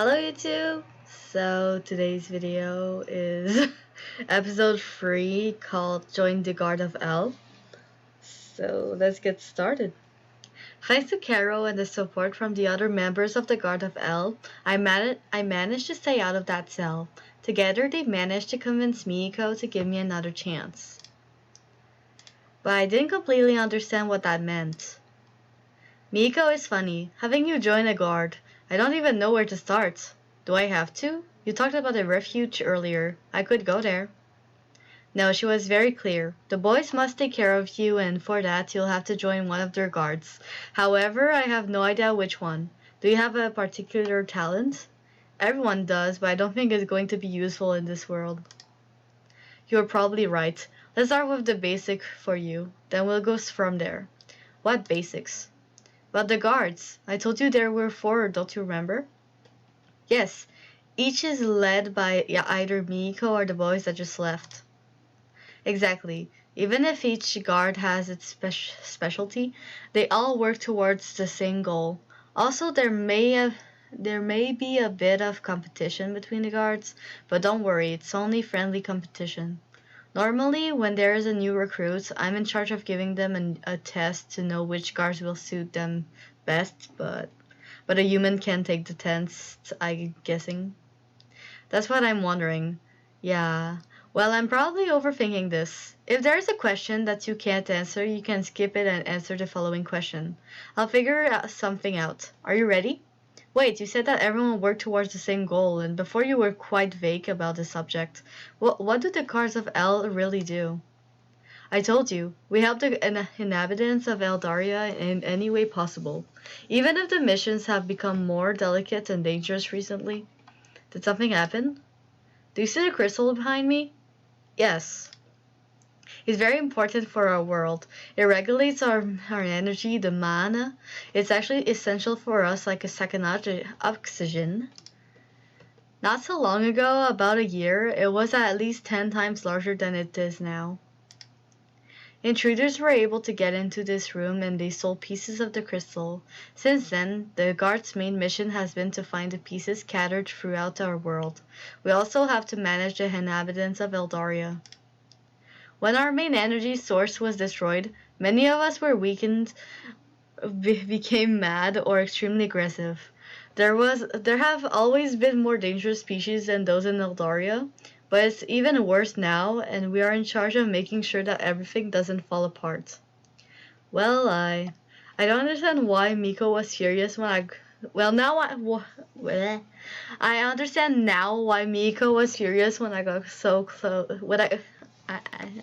Hello YouTube! So today's video is episode 3 called Join the Guard of L. So let's get started. Thanks to Caro and the support from the other members of the Guard of L, I managed to stay out of that cell. Together they managed to convince Miko to give me another chance. But I didn't completely understand what that meant. Miko is funny. Having you join a guard, I don't even know where to start. Do I have to? You talked about a refuge earlier. I could go there. No, she was very clear. The boys must take care of you, and for that you'll have to join one of their guards. However, I have no idea which one. Do you have a particular talent? Everyone does, but I don't think it's going to be useful in this world. You're probably right. Let's start with the basic for you. Then we'll go from there. What basics? But the guards. I told you there were 4, don't you remember? Yes. Each is led by either Miko or the boys that just left. Exactly. Even if each guard has its specialty, they all work towards the same goal. Also, there may be a bit of competition between the guards, but don't worry, it's only friendly competition. Normally, when there is a new recruit, I'm in charge of giving them a test to know which guards will suit them best, but a human can take the test, I'm guessing. That's what I'm wondering. Yeah. Well, I'm probably overthinking this. If there is a question that you can't answer, you can skip it and answer the following question. I'll figure something out. Are you ready? Wait, you said that everyone worked towards the same goal, and before you were quite vague about the subject. What do the Guards of L really do? I told you, we help the inhabitants of Eldarya in any way possible, even if the missions have become more delicate and dangerous recently. Did something happen? Do you see the crystal behind me? Yes. It's very important for our world. It regulates our energy, the mana. It's actually essential for us like a second oxygen. Not so long ago, about a year, it was at least 10 times larger than it is now. Intruders were able to get into this room and they stole pieces of the crystal. Since then, the guard's main mission has been to find the pieces scattered throughout our world. We also have to manage the inhabitants of Eldarya. When our main energy source was destroyed, many of us were weakened, became mad, or extremely aggressive. There have always been more dangerous species than those in Eldarya, but it's even worse now, and we are in charge of making sure that everything doesn't fall apart. Well, I don't understand why Miko was furious when I understand now why Miko was furious when I got so close.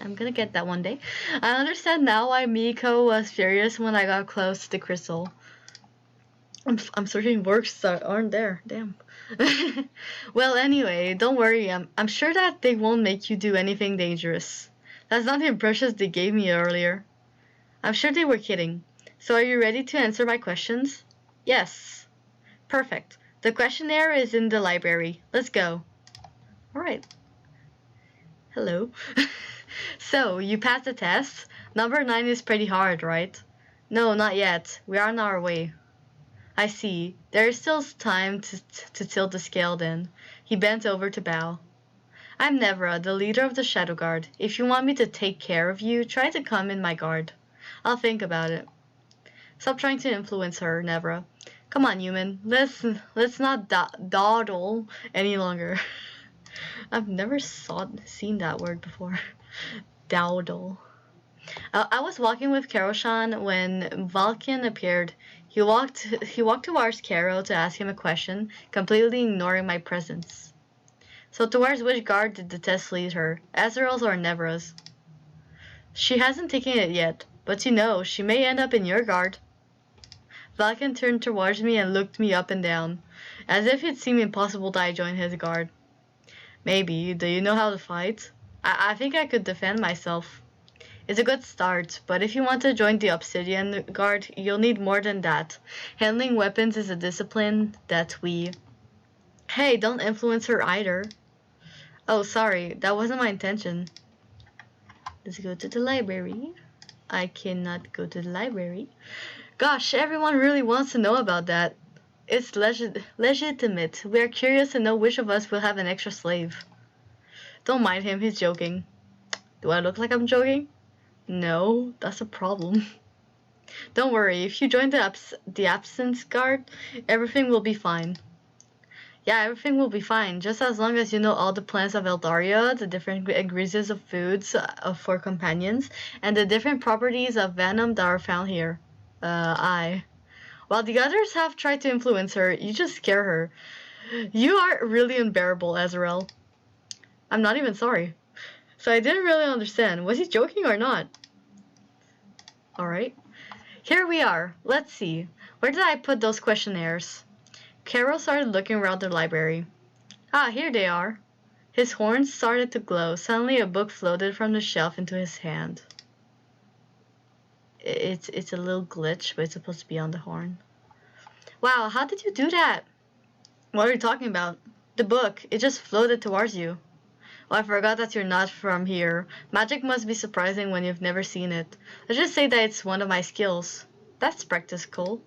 I'm gonna get that one day. I understand now why Miko was furious when I got close to the crystal. I'm searching words that aren't there. Damn. Well, anyway, don't worry. I'm sure that they won't make you do anything dangerous. That's not the impressions they gave me earlier. I'm sure they were kidding. So are you ready to answer my questions? Yes. Perfect. The questionnaire is in the library. Let's go. Alright. Hello. So, you passed the test? Number 9 is pretty hard, right? No, not yet. We are on our way. I see. There is still time to tilt the scale then. He bent over to bow. I'm Nevra, the leader of the Shadow Guard. If you want me to take care of you, try to come in my guard. I'll think about it. Stop trying to influence her, Nevra. Come on, human. Let's not dawdle any longer. I've never seen that word before. Dawdle. I was walking with Karoshan when Valken appeared. He walked towards Karo to ask him a question, completely ignoring my presence. So towards which guard did the test lead her? Azrael's or Nevra's? She hasn't taken it yet, but you know, she may end up in your guard. Valken turned towards me and looked me up and down, as if it seemed impossible that I join his guard. Maybe. Do you know how to fight? I think I could defend myself. It's a good start, but if you want to join the Obsidian Guard, you'll need more than that. Handling weapons is a discipline that we... Hey, don't influence her either. Oh, sorry, that wasn't my intention. Let's go to the library. I cannot go to the library. Gosh, everyone really wants to know about that. It's legitimate. We are curious to know which of us will have an extra slave. Don't mind him, he's joking. Do I look like I'm joking? No, that's a problem. Don't worry, if you join the Absence Guard, everything will be fine. Yeah, everything will be fine, just as long as you know all the plants of Eldarya, the different ingredients of foods for companions, and the different properties of venom that are found here. While the others have tried to influence her, you just scare her. You are really unbearable, Azrael. I'm not even sorry. So I didn't really understand. Was he joking or not? Alright. Here we are. Let's see. Where did I put those questionnaires? Carol started looking around the library. Ah, here they are. His horns started to glow. Suddenly a book floated from the shelf into his hand. It's a little glitch, but it's supposed to be on the horn. Wow, how did you do that? What are you talking about? The book. It just floated towards you. Oh, I forgot that you're not from here. Magic must be surprising when you've never seen it. Let's just say that it's one of my skills. That's practical.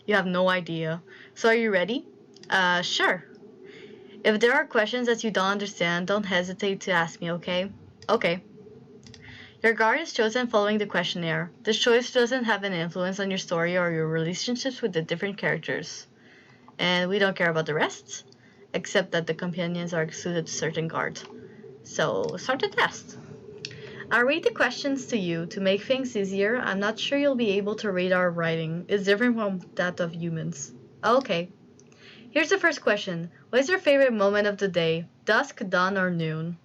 You have no idea. So are you ready? Sure. If there are questions that you don't understand, don't hesitate to ask me, okay? Okay. Your guard is chosen following the questionnaire. This choice doesn't have an influence on your story or your relationships with the different characters. And we don't care about the rest, except that the companions are suited to certain guards. So, start the test. I'll read the questions to you. To make things easier, I'm not sure you'll be able to read our writing. It's different from that of humans. Okay. Here's the first question. What is your favorite moment of the day? Dusk, dawn, or noon?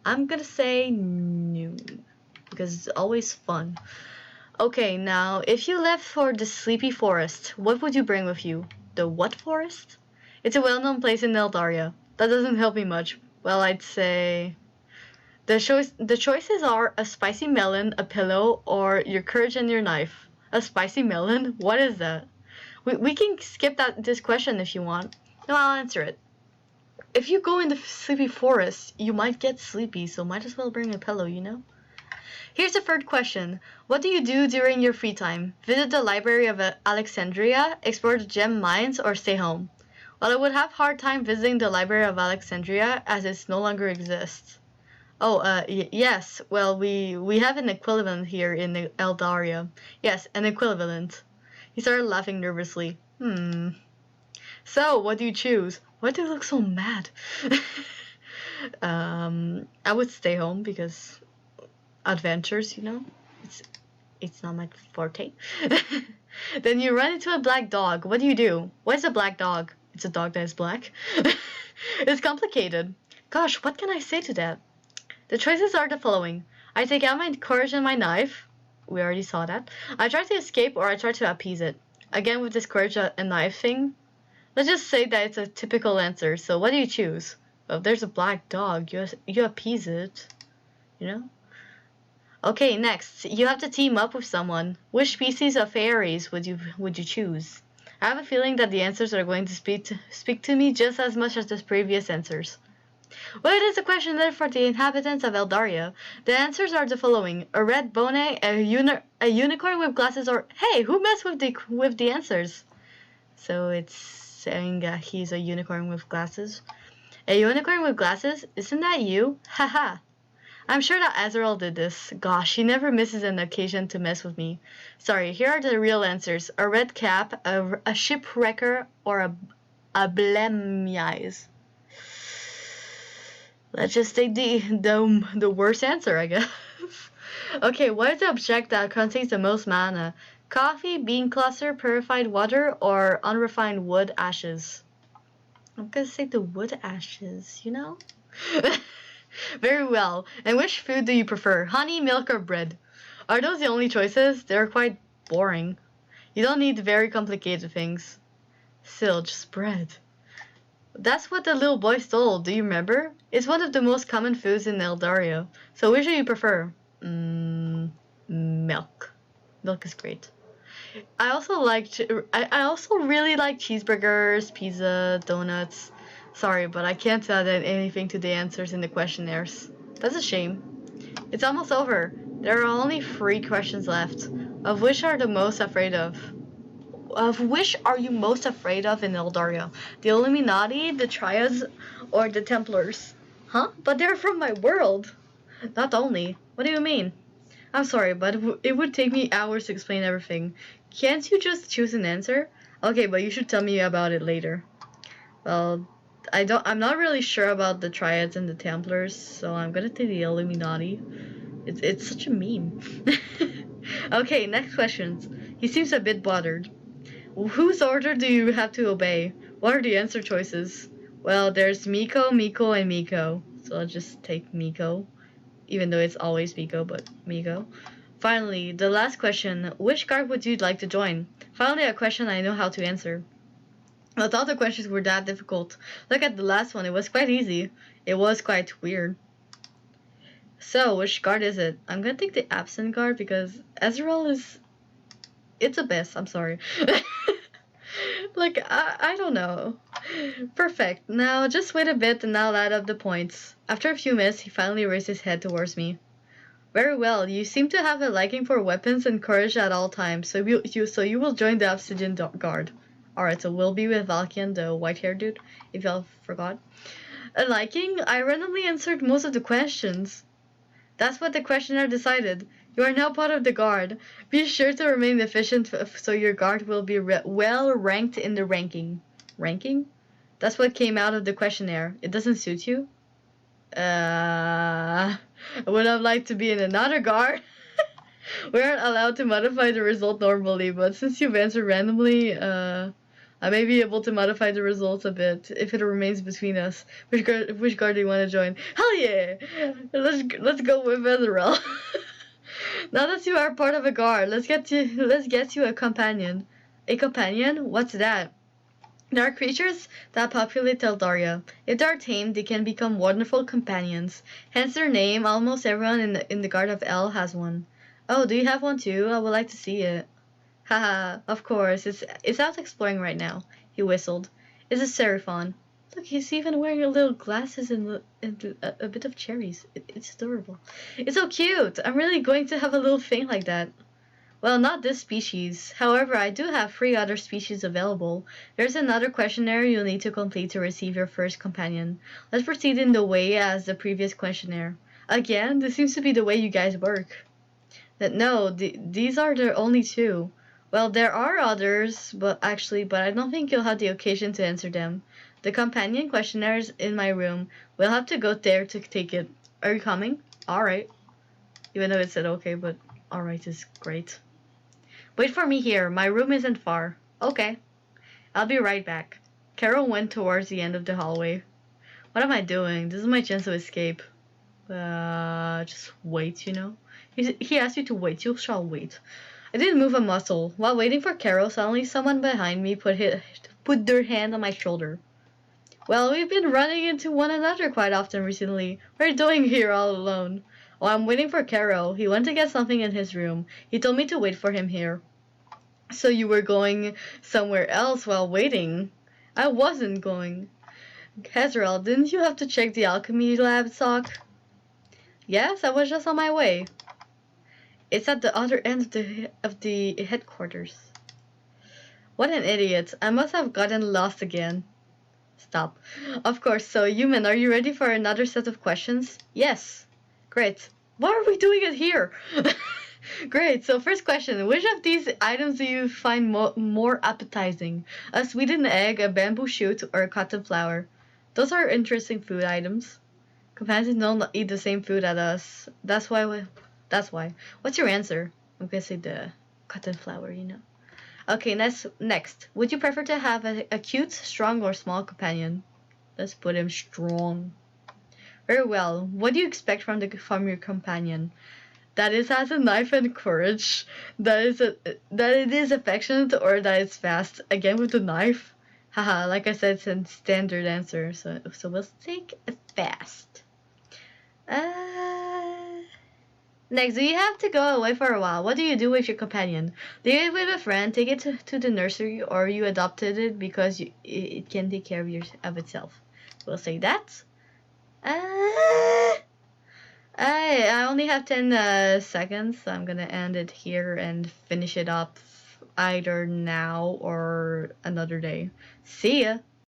I'm gonna say noon, because it's always fun. Okay, now, if you left for the Sleepy Forest, what would you bring with you? The what forest? It's a well-known place in Eldarya. That doesn't help me much. Well, I'd say... The choices are a spicy melon, a pillow, or your courage and your knife. A spicy melon? What is that? We can skip this question if you want. No, I'll answer it. If you go in the Sleepy Forest, you might get sleepy, so might as well bring a pillow, you know? Here's the third question. What do you do during your free time? Visit the Library of Alexandria, explore the gem mines, or stay home? Well, I would have a hard time visiting the Library of Alexandria as it no longer exists. Oh, yes. Well, we have an equivalent here in Eldarya. Yes, an equivalent. He started laughing nervously. So, what do you choose? Why do you look so mad? I would stay home because adventures, you know? It's not my forte. Then you run into a black dog. What do you do? What is a black dog? It's a dog that is black. It's complicated. Gosh, what can I say to that? The choices are the following. I take out my courage and my knife. We already saw that. I try to escape or I try to appease it. Again, with this courage and knife thing, let's just say that it's a typical answer. So what do you choose? Well, if there's a black dog, you appease it. You know? Okay, next. You have to team up with someone. Which species of fairies would you choose? I have a feeling that the answers are going to speak to me just as much as the previous answers. Well, it is a questionnaire for the inhabitants of Eldarya. The answers are the following: a red bone, a unicorn with glasses, or hey, who messed with the answers? So it's saying he's a unicorn with glasses. A unicorn with glasses? Isn't that you? Haha. I'm sure that Azrael did this. Gosh, he never misses an occasion to mess with me. Sorry, here are the real answers: a red cap, a shipwrecker, or a blemize. Let's just take the worst answer, I guess. Okay, what is the object that contains the most mana? Coffee, bean cluster, purified water, or unrefined wood ashes? I'm gonna say the wood ashes, you know? Very well. And which food do you prefer? Honey, milk, or bread? Are those the only choices? They're quite boring. You don't need very complicated things. Still, just bread. That's what the little boy stole, do you remember? It's one of the most common foods in Eldarya. So which do you prefer? Milk. Milk is great. I also really like cheeseburgers, pizza, donuts. Sorry, but I can't add anything to the answers in the questionnaires. That's a shame. It's almost over. There are only 3 questions left. Of which are the most afraid of? of which are you most afraid of in Eldarya? The Illuminati, the Triads, or the Templars? Huh? But they're from my world. Not only. What do you mean? I'm sorry, but it would take me hours to explain everything. Can't you just choose an answer? Okay, but you should tell me about it later. Well, I'm not really sure about the Triads and the Templars, so I'm gonna take the Illuminati. It's such a meme. Okay, next questions. He seems a bit bothered. Whose order do you have to obey? What are the answer choices? Well, there's Miko, Miko, and Miko. So I'll just take Miko. Even though it's always Miko, but Miko. Finally, the last question. Which guard would you like to join? Finally, a question I know how to answer. I thought the questions were that difficult. Look at the last one. It was quite easy. It was quite weird. So, which guard is it? I'm gonna take the absent guard because Ezreal is... It's a best. I'm sorry. Like, I don't know. Perfect. Now, just wait a bit and I'll add up the points. After a few minutes, he finally raised his head towards me. Very well. You seem to have a liking for weapons and courage at all times, so you will join the Obsidian Guard. Alright, so we'll be with Valkian, the white-haired dude, if y'all forgot. A liking? I randomly answered most of the questions. That's what the questionnaire decided. You are now part of the guard. Be sure to remain efficient so your guard will be well ranked in the ranking. Ranking? That's what came out of the questionnaire. It doesn't suit you? I would have liked to be in another guard. We aren't allowed to modify the result normally, but since you've answered randomly, I may be able to modify the results a bit if it remains between us. Which guard do you want to join? Hell yeah! Let's go with Ezreal. Now that you are part of a guard, let's get you a companion. A companion? What's that? There are creatures that populate Eldarya. If they are tamed, they can become wonderful companions. Hence their name. Almost everyone in the Guard of El has one. Oh, do you have one too? I would like to see it. Haha, of course. It's out exploring right now. He whistled. It's a Seraphon. Look, he's even wearing little glasses and a bit of cherries. It's adorable. It's so cute. I'm really going to have a little thing like that. Well, not this species. However, I do have 3 other species available. There's another questionnaire you'll need to complete to receive your first companion. Let's proceed in the way as the previous questionnaire. Again, this seems to be the way you guys work. No, these are the only 2. Well, there are others, but I don't think you'll have the occasion to answer them. The companion questionnaire is in my room. We'll have to go there to take it. Are you coming? Alright. Even though it said okay, but alright is great. Wait for me here. My room isn't far. Okay. I'll be right back. Carol went towards the end of the hallway. What am I doing? This is my chance to escape. Just wait, you know? He asked you to wait. You shall wait. I didn't move a muscle. While waiting for Carol, suddenly someone behind me put their hand on my shoulder. Well, we've been running into one another quite often recently. What are you doing here all alone? Oh, I'm waiting for Carol. He went to get something in his room. He told me to wait for him here. So you were going somewhere else while waiting? I wasn't going. Ezreal, didn't you have to check the alchemy lab, Sock? Yes, I was just on my way. It's at the other end of the headquarters. What an idiot. I must have gotten lost again. Stop. Of course, so human, are you ready for another set of questions? Yes. Great. Why are we doing it here? Great. So first question, which of these items do you find more appetizing? A sweetened egg, a bamboo shoot, or a cotton flower? Those are interesting food items. Companions don't eat the same food as us. That's why. What's your answer? I'm gonna say the cotton flower, you know. Okay, next. Would you prefer to have a cute, strong, or small companion? Let's put him strong. Very well. What do you expect from your companion? That it has a knife and courage. That it is affectionate, or that it's fast. Again with the knife. Haha, like I said, it's a standard answer. So we'll take a fast. Next, do you have to go away for a while? What do you do with your companion? Leave it with a friend, take it to the nursery, or you adopted it because it can take care of itself. We'll say that. I only have 10 seconds, so I'm gonna end it here and finish it up either now or another day. See ya!